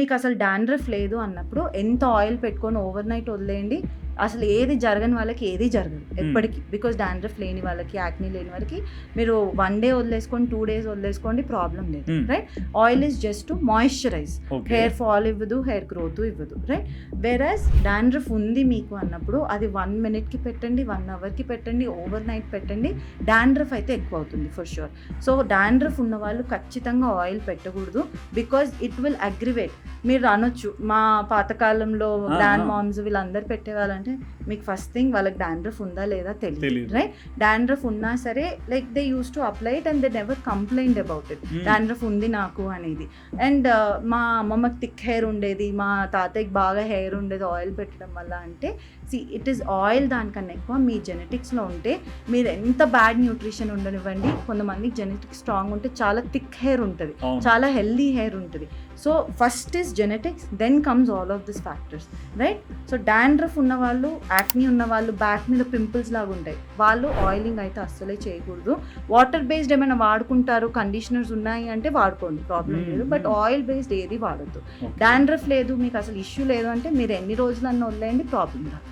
మీకు అసలు డాండ్రఫ్ లేదు అన్నప్పుడు ఎంత ఆయిల్ పెట్టుకొని ఓవర్ నైట్ వదిలేయండి, అసలు ఏది జరగని వాళ్ళకి ఏది జరగదు ఎప్పటికీ. బికాస్ డాండ్రఫ్ లేని వాళ్ళకి, యాక్నీ లేని వాళ్ళకి మీరు 1 day వదిలేసుకోండి, 2 days వదిలేసుకోండి, ప్రాబ్లం లేదు, right. Oil is just to moisturise, hair fall ఇవ్వదు, హెయిర్ గ్రోత్ ఇవ్వదు, రైట్. వెరాజ్ డాండ్రఫ్ ఉంది మీకు అన్నప్పుడు అది 1 minute పెట్టండి, 1 hour పెట్టండి, ఓవర్ నైట్ పెట్టండి, డాండ్రఫ్ అయితే ఎక్కువ అవుతుంది ఫర్ షూర్. సో డాండ్రఫ్ ఉన్న వాళ్ళు ఖచ్చితంగా ఆయిల్ పెట్టకూడదు, బికాజ్ ఇట్ విల్ అగ్రివేట్. మీరు అనొచ్చు మా పాతకాలంలో గ్రాండ్ మామ్స్ వీళ్ళందరూ పెట్టేవాళ్ళంటే, మీకు ఫస్ట్ థింగ్ వాళ్ళకి డాండ్రఫ్ ఉందా లేదా తెలియదు, రైట్. డాండ్రఫ్ ఉన్నా సరే like they use to apply it and they never complaint about it, dandruff ఉంది నాకు అనేది. అండ్ మా అమ్మమ్మకి థిక్ హెయిర్ ఉండేది, మా తాతయ్యకి బాగా హెయిర్ ఉండేది ఆయిల్ పెట్టడం వల్ల అంటే, ఇట్ ఈస్ ఆయిల్ దానికన్నా ఎక్కువ మీ జెనెటిక్స్లో ఉంటే. మీరు ఎంత బ్యాడ్ న్యూట్రిషన్ ఉండనివ్వండి, కొంతమందికి జెనెటిక్స్ స్ట్రాంగ్ ఉంటే చాలా థిక్ హెయిర్ ఉంటుంది, చాలా హెల్దీ హెయిర్ ఉంటుంది. So first is genetics, then comes all of this factors, right. So dandruff ఉన్న వాళ్ళు, యాక్నీ ఉన్న వాళ్ళు, బ్యాక్ మీద పింపుల్స్ లాగా ఉంటాయి, వాళ్ళు ఆయిలింగ్ అయితే అస్సలే చేయకూడదు. వాటర్ బేస్డ్ ఏమైనా వాడుకుంటారు, కండిషనర్స్ ఉన్నాయి అంటే వాడుకోండి, ప్రాబ్లం లేదు, బట్ ఆయిల్ బేస్డ్ ఏది వాడద్దు. డాండ్రఫ్ లేదు, మీకు అసలు ఇష్యూ లేదు అంటే మీరు ఎన్ని రోజులన్నా వదిలేయండి, ప్రాబ్లం రాదు.